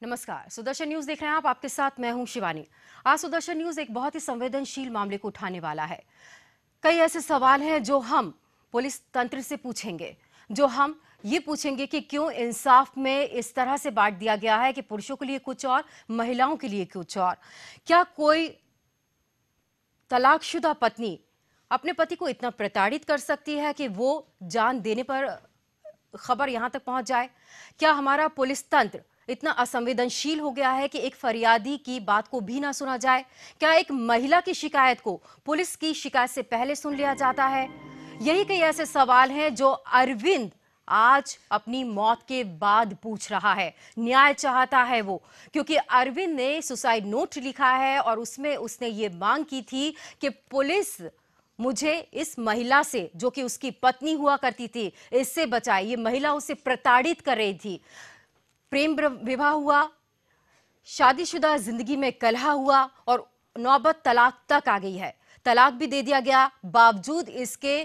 नमस्कार, सुदर्शन न्यूज देख रहे हैं आप। आपके साथ मैं हूं शिवानी। आज सुदर्शन न्यूज एक बहुत ही संवेदनशील मामले को उठाने वाला है। कई ऐसे सवाल हैं जो हम पुलिस तंत्र से पूछेंगे, जो हम ये पूछेंगे कि क्यों इंसाफ में इस तरह से बांट दिया गया है कि पुरुषों के लिए कुछ और, महिलाओं के लिए कुछ और। क्या कोई तलाकशुदा पत्नी अपने पति को इतना प्रताड़ित कर सकती है कि वो जान देने पर खबर यहां तक पहुंच जाए? क्या हमारा पुलिस तंत्र इतना असंवेदनशील हो गया है कि एक फरियादी की बात को भी ना सुना जाए? क्या एक महिला की शिकायत को पुलिस की शिकायत से पहले सुन लिया जाता है? यही कई ऐसे सवाल हैं जो अरविंद आज अपनी मौत के बाद पूछ रहा है। न्याय चाहता है वो, क्योंकि अरविंद ने सुसाइड नोट लिखा है और उसमें उसने ये मांग की थी कि पुलिस मुझे इस महिला से, जो कि उसकी पत्नी हुआ करती थी, इससे बचाए। ये महिला उसे प्रताड़ित कर रही थी। प्रेम विवाह हुआ, शादीशुदा जिंदगी में कलह हुआ और नौबत तलाक तक आ गई है। तलाक भी दे दिया गया, बावजूद इसके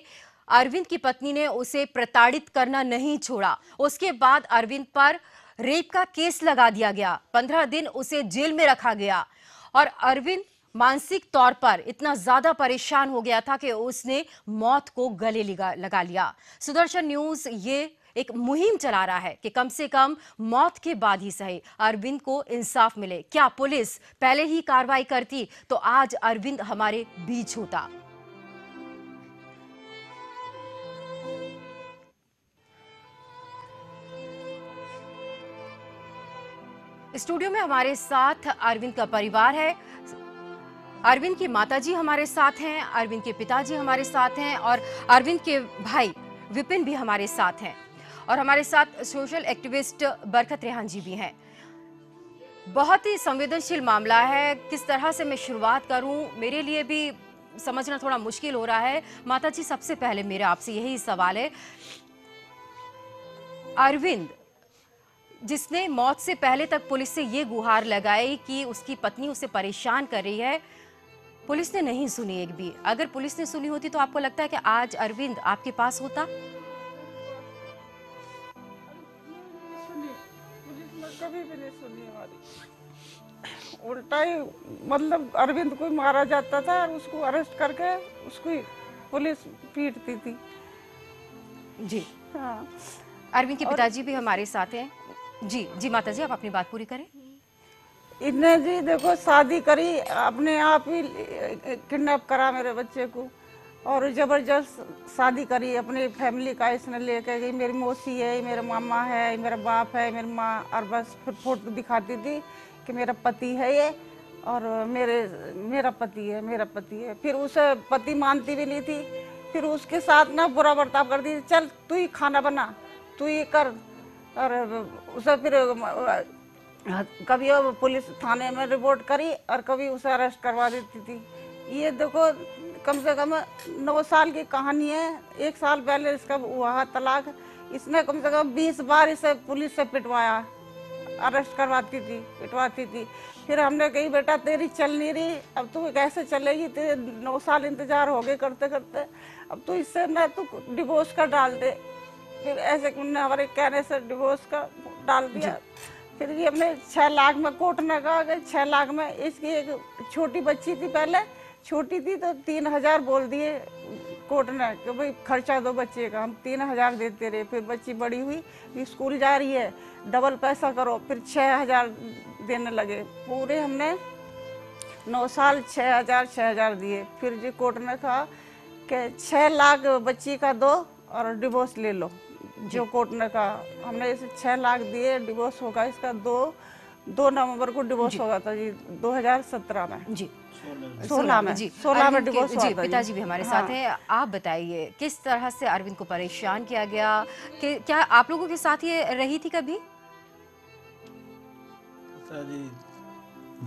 अरविंद की पत्नी ने उसे प्रताड़ित करना नहीं छोड़ा। उसके बाद अरविंद पर रेप का केस लगा दिया गया, 15 दिन उसे जेल में रखा गया और अरविंद मानसिक तौर पर इतना ज्यादा परेशान हो गया था कि उसने मौत को गले लगा लिया। सुदर्शन न्यूज ये एक मुहिम चला रहा है कि कम से कम मौत के बाद ही सही अरविंद को इंसाफ मिले। क्या पुलिस पहले ही कार्रवाई करती तो आज अरविंद हमारे बीच होता। स्टूडियो में हमारे साथ अरविंद का परिवार है। अरविंद की माताजी हमारे साथ हैं, अरविंद के पिताजी हमारे साथ हैं और अरविंद के भाई विपिन भी हमारे साथ हैं और हमारे साथ सोशल एक्टिविस्ट बरकत रेहान जी भी हैं। बहुत ही संवेदनशील मामला है। किस तरह से मैं शुरुआत करूं, मेरे लिए भी समझना थोड़ा मुश्किल हो रहा है। माताजी, सबसे पहले मेरा आपसे यही सवाल है, अरविंद जिसने मौत से पहले तक पुलिस से ये गुहार लगाई कि उसकी पत्नी उसे परेशान कर रही है, पुलिस ने नहीं सुनी एक भी। अगर पुलिस ने सुनी होती तो आपको लगता है कि आज अरविंद आपके पास होता? पुलिस ने कभी भी नहीं सुनी हमारी। उल्टा ही मतलब अरविंद को मारा जाता था और उसको अरेस्ट करके उसको पुलिस पीटती थी। जी हाँ। अरविंद के पिताजी भी हमारे साथ हैं। जी जी माता जी, आप अपनी बात पूरी करें। इन्हें जी देखो, शादी करी, अपने आप ही किडनैप करा मेरे बच्चे को और जबरदस्त शादी करी अपनी फैमिली का। इसने लेके गई, मेरी मौसी है, मेरा मामा है, मेरा बाप है, मेरी माँ, और बस फिर फोटो दिखाती थी कि मेरा पति है ये और मेरा पति है, मेरा पति है। फिर उसे पति मानती भी नहीं थी। फिर उसके साथ ना बुरा बर्ताव करती थी, चल तू ही खाना बना, तू ही कर। और उसे फिर कभी वो पुलिस थाने में रिपोर्ट करी और कभी उसे अरेस्ट करवा देती थी। ये देखो, कम से कम 9 साल की कहानी है। 1 साल पहले इसका हुआ तलाक। इसने कम से कम 20 बार इसे पुलिस से पिटवाया, अरेस्ट करवाती थी, पिटवाती थी। फिर हमने कही, बेटा तेरी चल नहीं रही, अब तू कैसे चलेगी, तेरे 9 साल इंतजार हो गए करते करते, अब तू इससे ना तू डिवोर्स का डाल दे। फिर ऐसे हमारे कहने से डिवोर्स का डाल दिया। फिर ये हमने 6 लाख में कोर्ट ने कहा कि 6 लाख में। इसकी एक छोटी बच्ची थी, पहले छोटी थी तो 3000 बोल दिए कोर्ट ने कि भाई खर्चा दो बच्चे का। हम 3000 देते रहे। फिर बच्ची बड़ी हुई, स्कूल जा रही है, डबल पैसा करो, फिर 6000 देने लगे। पूरे हमने 9 साल 6000 दिए। फिर जी कोर्ट ने कहा कि 6 लाख बच्ची का दो और डिवोर्स ले लो। जो कोर्ट ने कहा, हमने इसे 6 लाख दिए, डिवोर्स होगा इसका। 2 नवंबर को डिवोर्स होगा था जी, 2017 में जी 16 में जी 16 में डिवोर्स हुआ जी। था। पिताजी भी हमारे साथ हैं। आप बताइए किस तरह से अरविंद को परेशान किया गया, कि क्या आप लोगों के साथ ये रही थी कभी? जी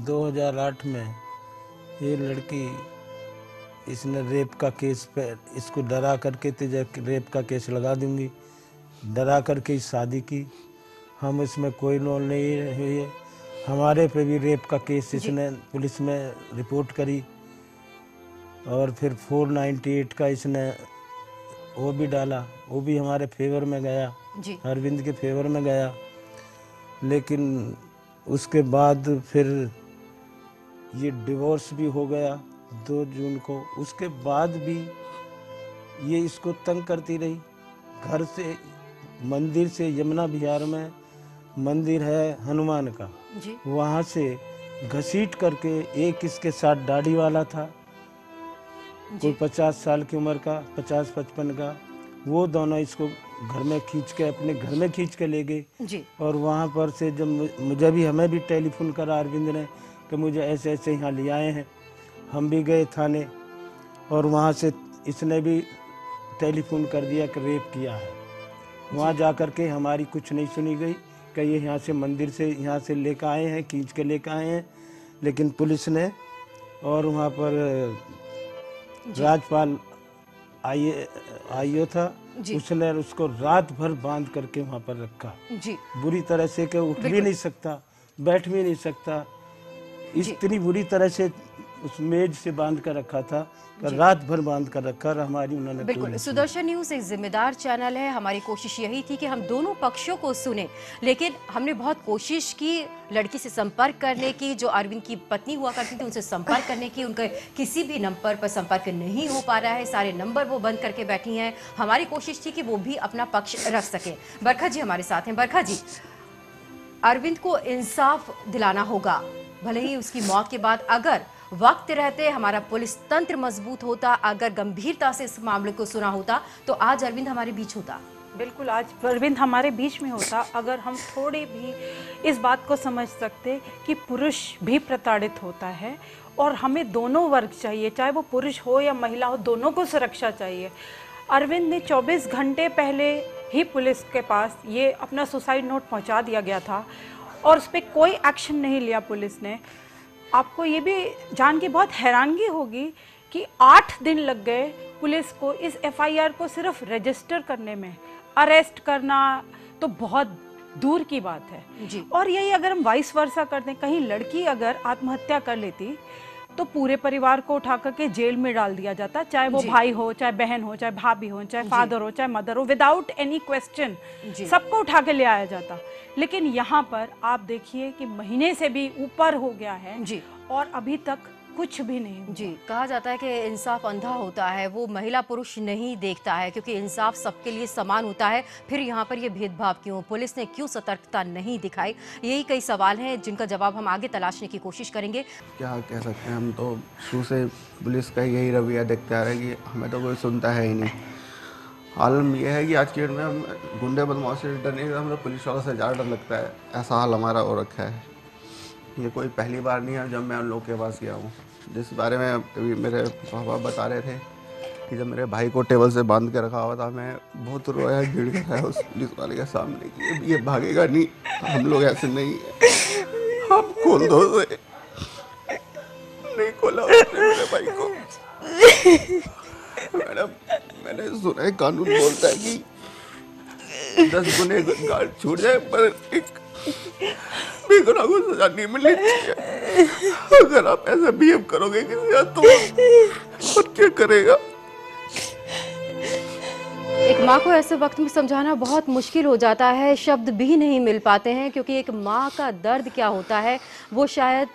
2008 में ये लड़की, इसने रेप का केस पे इसको डरा करके रेप का केस लगा दूंगी, डरा करके शादी की। हम इसमें कोई रोल नहीं हुई है। हमारे पे भी रेप का केस इसने पुलिस में रिपोर्ट करी और फिर 498 का इसने वो भी डाला, वो भी हमारे फेवर में गया, अरविंद के फेवर में गया। लेकिन उसके बाद फिर ये डिवोर्स भी हो गया 2 जून को। उसके बाद भी ये इसको तंग करती रही। घर से, मंदिर से, यमुना विहार में मंदिर है हनुमान का, जी वहाँ से घसीट करके, एक इसके साथ दाढ़ी वाला था, कोई 50 साल की उम्र का, 50-55 का, वो दोनों इसको घर में खींच के, अपने घर में खींच के ले गए। जी और वहाँ पर से जब मुझे भी, हमें भी टेलीफोन करा अरविंद ने कि मुझे ऐसे ऐसे यहाँ ले आए हैं। हम भी गए थाने और वहाँ से इसने भी टेलीफोन कर दिया कि रेप किया है। वहाँ जा कर के हमारी कुछ नहीं सुनी गई कि ये यहाँ से मंदिर से, यहाँ से लेकर आए हैं, खींच के लेकर आए हैं। लेकिन पुलिस ने, और वहाँ पर राजपाल आईओ था, उसने उसको रात भर बांध करके वहाँ पर रखा जी बुरी तरह से कि उठ भी नहीं सकता, बैठ भी नहीं सकता। इतनी बुरी तरह से उस मेज से बांध कर रखा था, रात भर बांध कर रखा। और हमारी उन्होंने बिल्कुल। सुदर्शन न्यूज़ एक जिम्मेदार चैनल है। हमारी कोशिश यही थी कि हम दोनों पक्षों को सुने, लेकिन हमने बहुत कोशिश की लड़की से संपर्क करने की, जो अरविंद की पत्नी हुआ करती थी, उनसे संपर्क करने की। उनके किसी भी नंबर पर संपर्क नहीं हो पा रहा है, सारे नंबर वो बंद करके बैठी हैं। हमारी कोशिश थी कि वो भी अपना पक्ष रख सके। बरखा जी हमारे साथ हैं। बरखा जी, अरविंद को इंसाफ दिलाना होगा, भले ही उसकी मौत के बाद। अगर वक्त रहते हमारा पुलिस तंत्र मजबूत होता, अगर गंभीरता से इस मामले को सुना होता, तो आज अरविंद हमारे बीच होता। बिल्कुल, आज अरविंद हमारे बीच में होता, अगर हम थोड़े भी इस बात को समझ सकते कि पुरुष भी प्रताड़ित होता है और हमें दोनों वर्ग चाहिए, चाहे वो पुरुष हो या महिला हो, दोनों को सुरक्षा चाहिए। अरविंद ने 24 घंटे पहले ही पुलिस के पास ये अपना सुसाइड नोट पहुंचा दिया गया था और उस पर कोई एक्शन नहीं लिया पुलिस ने। आपको ये भी जान के बहुत हैरानगी होगी कि 8 दिन लग गए पुलिस को इस एफआईआर को सिर्फ रजिस्टर करने में। अरेस्ट करना तो बहुत दूर की बात है जी। और यही अगर हम वाइस वर्सा करते, कहीं लड़की अगर आत्महत्या कर लेती तो पूरे परिवार को उठा करके जेल में डाल दिया जाता, चाहे वो भाई हो, चाहे बहन हो, चाहे भाभी हो, चाहे फादर हो, चाहे मदर हो, विदाउट एनी क्वेश्चन सबको उठा के ले आया जाता। लेकिन यहाँ पर आप देखिए कि महीने से भी ऊपर हो गया है जी, और अभी तक कुछ भी नहीं जी। कहा जाता है कि इंसाफ अंधा होता है, वो महिला पुरुष नहीं देखता है, क्योंकि इंसाफ सबके लिए समान होता है। फिर यहाँ पर ये भेदभाव क्यों? पुलिस ने क्यों सतर्कता नहीं दिखाई? यही कई सवाल हैं जिनका जवाब हम आगे तलाशने की कोशिश करेंगे। क्या कह सकते हैं, हम तो शुरू से पुलिस का यही रवैया देखते आ रहे हैं कि हमें तो कोई सुनता है ही नहीं। हाल ये है कि आज की डेट में हम गुंडे बदमाश से डर नहीं, हमें पुलिस वालों से ज़्यादा डर लगता है। ऐसा हाल हमारा हो रखा है। ये कोई पहली बार नहीं है जब मैं उन लोगों के पास गया हूँ। जिस बारे में अभी मेरे पापा बता रहे थे कि जब मेरे भाई को टेबल से बांध के रखा हुआ था, मैं बहुत रोया, गिड़ गया उस पुलिस वाले के सामने कि ये भागेगा नहीं, हम लोग ऐसे नहीं है, हम खोल दो उसे। नहीं खोला उसने मेरे भाई को। मैडम, मैंने सुना है कानून बोलता है कि 10 गुनहगार छूट जाए पर एक बेगुनाह को सजा नहीं मिलनी चाहिए। अगर आप ऐसा बिहेव करोगे किसी साथ तो क्या करेगा? एक माँ को ऐसे वक्त में समझाना बहुत मुश्किल हो जाता है, शब्द भी नहीं मिल पाते हैं, क्योंकि एक माँ का दर्द क्या होता है वो शायद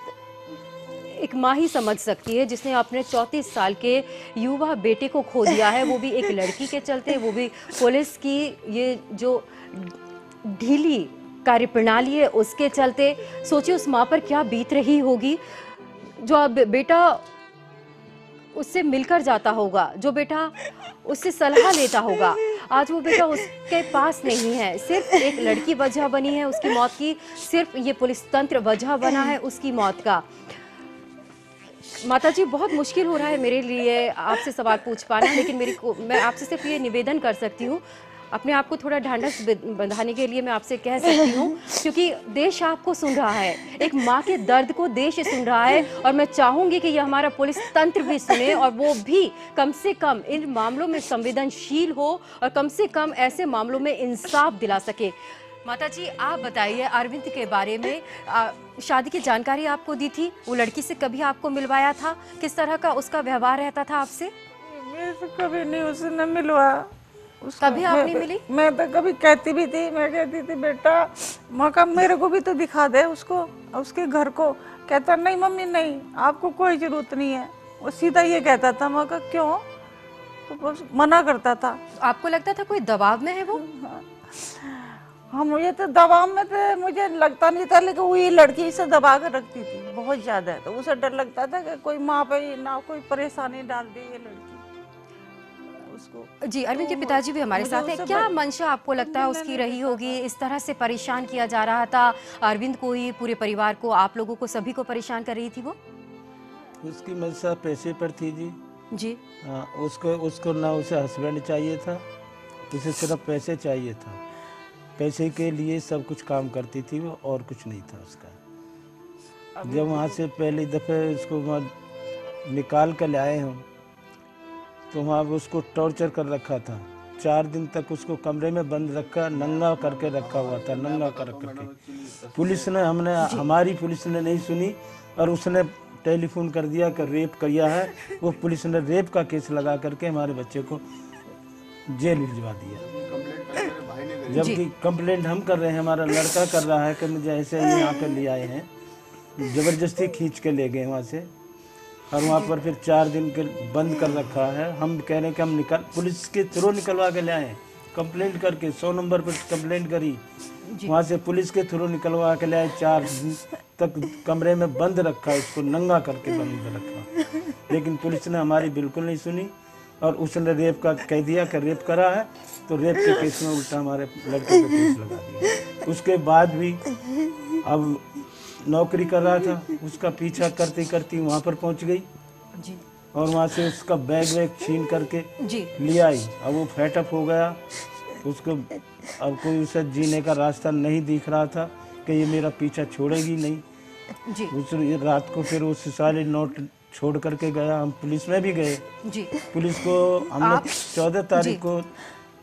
एक माँ ही समझ सकती है, जिसने अपने 34 साल के युवा बेटे को खो दिया है, वो भी एक लड़की के चलते, वो भी पुलिस की ये जो ढीली कार्यप्रणाली है उसके चलते। सोचिए उस माँ पर क्या बीत रही होगी, जो अब बेटा उससे मिलकर जाता होगा, जो बेटा उससे सलाह लेता होगा, आज वो बेटा उसके पास नहीं है। सिर्फ एक लड़की वजह बनी है उसकी मौत की, सिर्फ ये पुलिस तंत्र वजह बना है उसकी मौत का। माताजी, बहुत मुश्किल हो रहा है मेरे लिए आपसे सवाल पूछ पाना, लेकिन मैं आपसे सिर्फ ये निवेदन कर सकती हूँ, अपने आप को थोड़ा ढांढस बंधाने के लिए मैं आपसे कह सकती हूँ, क्योंकि देश आपको सुन रहा है, एक माँ के दर्द को देश सुन रहा है, और मैं चाहूँगी कि ये हमारा पुलिस तंत्र भी सुने और वो भी कम से कम इन मामलों में संवेदनशील हो और कम से कम ऐसे मामलों में इंसाफ दिला सके। माताजी, आप बताइए, अरविंद के बारे में शादी की जानकारी आपको दी थी? वो लड़की से कभी आपको मिलवाया था? किस तरह का उसका व्यवहार रहता था आपसे? मेरे से कभी नहीं उसने मिलवा। कभी आप नहीं मिली? मैं तो कभी कहती भी थी, मैं कहती थी बेटा मौका मेरे को भी तो दिखा दे उसको, उसके घर को। कहता नहीं मम्मी नहीं, आपको कोई जरूरत नहीं है। वो सीधा ये कहता था। मौका क्यों? तो बस मना करता था। आपको लगता था कोई दबाव में है वो? हाँ, मुझे तो दबाव में तो मुझे लगता नहीं था, लेकिन वही लड़की से दबा कर रखती थी बहुत ज्यादा। तो उसे डर लगता था कि कोई माँ पे ना कोई परेशानी डाल दे ये लड़की उसको। जी, अरविंद के पिताजी भी हमारे साथ हैं। क्या मंशा आपको लगता है उसकी रही होगी? इस तरह से परेशान किया जा रहा था अरविंद को ही, पूरे परिवार को, आप लोगों को, सभी को परेशान कर रही थी वो? उसकी मंशा पैसे पर थी जी। जी। हाँ, उसको ना उसे हस्बैंड चाहिए था, उसे सिर्फ पैसे चाहिए था। पैसे के लिए सब कुछ काम करती थी वो, और कुछ नहीं था उसका। जब वहाँ से पहली दफ़े उसको वहाँ निकाल कर लाए हम, तो वहाँ उसको टॉर्चर कर रखा था। 4 दिन तक उसको कमरे में बंद रखा, नंगा करके रखा हुआ था, नंगा करके। पुलिस ने हमारी पुलिस ने नहीं सुनी, और उसने टेलीफोन कर दिया कि रेप किया है। वो पुलिस ने रेप का केस लगा करके हमारे बच्चे को जेल भिजवा दिया। जबकि कंप्लेंट हम कर रहे हैं, हमारा लड़का कर रहा है कि मुझे ऐसे ही यहाँ पे ले आए हैं, ज़बरदस्ती खींच के ले गए वहाँ से, और वहाँ पर फिर 4 दिन के बंद कर रखा है। हम कह रहे हैं कि हम पुलिस के थ्रू निकलवा के ले आए, कंप्लेंट करके 100 नंबर पर कंप्लेंट करी, वहाँ से पुलिस के थ्रू निकलवा के ले आए। 4 दिन तक कमरे में बंद रखा, उसको नंगा करके बंद रखा, लेकिन पुलिस ने हमारी बिल्कुल नहीं सुनी, और उसने रेप का कह दिया कि रेप करा है, तो रेप के केस में उल्टा हमारे लड़के को केस लगा दिया। उसके बाद भी अब नौकरी कर रहा था, उसका पीछा करते करते वहाँ पर पहुँच गई जी। और वहाँ से उसका बैग वैग छीन करके जी। ले आई। अब वो फेटअप हो गया, उसको अब कोई उसे जीने का रास्ता नहीं दिख रहा था कि ये मेरा पीछा छोड़ेगी नहीं। जी। उस रात को फिर वो सारे नोट छोड़ करके गया। हम पुलिस में भी गए जी। पुलिस को हमने 14 तारीख को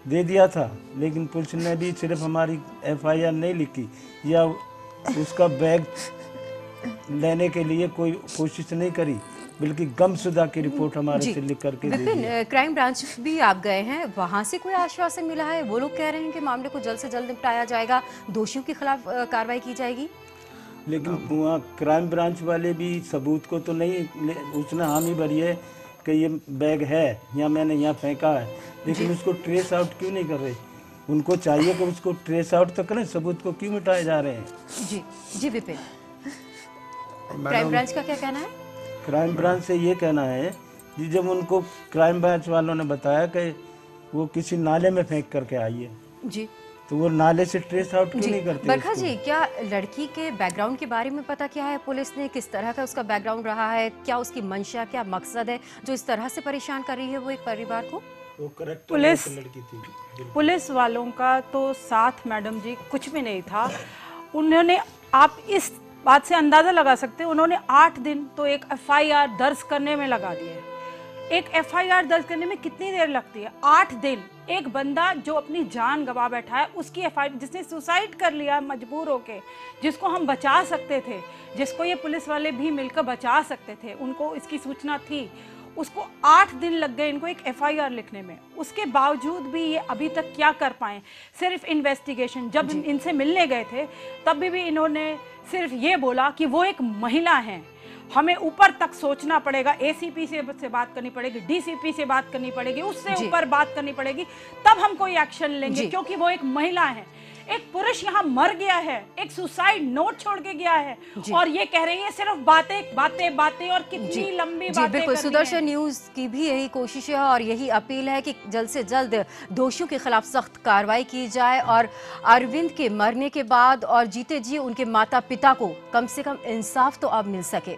दे दिया था, लेकिन पुलिस ने भी सिर्फ हमारी FIR नहीं लिखी या उसका बैग लेने के लिए कोई कोशिश नहीं करी, बल्कि गमशुदा की रिपोर्ट हमारे से लिख करके दे दी। विपिन, क्राइम ब्रांच भी आप गए हैं, वहाँ से कोई आश्वासन मिला है? वो लोग कह रहे हैं कि मामले को जल्द से जल्द निपटाया जाएगा, दोषियों के खिलाफ कार्रवाई की जाएगी। लेकिन वहाँ क्राइम ब्रांच वाले भी सबूत को तो नहीं, उसने हामी भरी है कि ये बैग है या मैंने यहाँ फेंका है, लेकिन उसको ट्रेस आउट क्यों नहीं कर रहे? उनको चाहिए कि उसको ट्रेस आउट तो करें, सबूत को क्यों मिटाए जा रहे हैं? जी। जी विपिन, क्राइम ब्रांच का क्या कहना है? क्राइम ब्रांच से ये कहना है कि जब उनको क्राइम ब्रांच वालों ने बताया कि वो किसी नाले में फेंक करके आई है, जी, तो वो नाले से ट्रेस आउट क्यों नहीं करते? बरखा जी, क्या लड़की के बैकग्राउंड के बारे में पता किया है पुलिस ने? किस तरह का उसका बैकग्राउंड रहा है? क्या उसकी मंशा, क्या मकसद है जो इस तरह से परेशान कर रही है वो एक परिवार को? पुलिस वालों का तो साथ मैडम जी कुछ भी नहीं था। उन्होंने, आप इस बात से अंदाजा लगा सकते हैं, उन्होंने 8 दिन तो एक FIR दर्ज करने में लगा दिए। एक FIR दर्ज करने में कितनी देर लगती है? 8 दिन। एक बंदा जो अपनी जान गंवा बैठा है, उसकी FIR, जिसने सुसाइड कर लिया मजबूर होके, जिसको हम बचा सकते थे, जिसको ये पुलिस वाले भी मिलकर बचा सकते थे, उनको इसकी सूचना थी, उसको 8 दिन लग गए इनको एक FIR लिखने में। उसके बावजूद भी ये अभी तक क्या कर पाए? सिर्फ इन्वेस्टिगेशन। जब इनसे मिलने गए थे तब भी इन्होंने सिर्फ ये बोला कि वो एक महिला हैं, हमें ऊपर तक सोचना पड़ेगा, ACP से बात करनी पड़ेगी, DCP से बात करनी पड़ेगी, उससे ऊपर बात करनी पड़ेगी, तब हम कोई एक्शन लेंगे, क्योंकि वो एक महिला है। एक पुरुष यहाँ मर गया है, एक सुसाइड नोट छोड़ के गया है, और ये कह रही है सिर्फ बातें बातें बातें, और कितनी लंबी बातें। बिल्कुल, सुदर्शन न्यूज की भी यही कोशिश है और यही अपील है कि जल्द से जल्द दोषियों के खिलाफ सख्त कार्रवाई की जाए, और अरविंद के मरने के बाद और जीते जी उनके माता पिता को कम से कम इंसाफ तो अब मिल सके।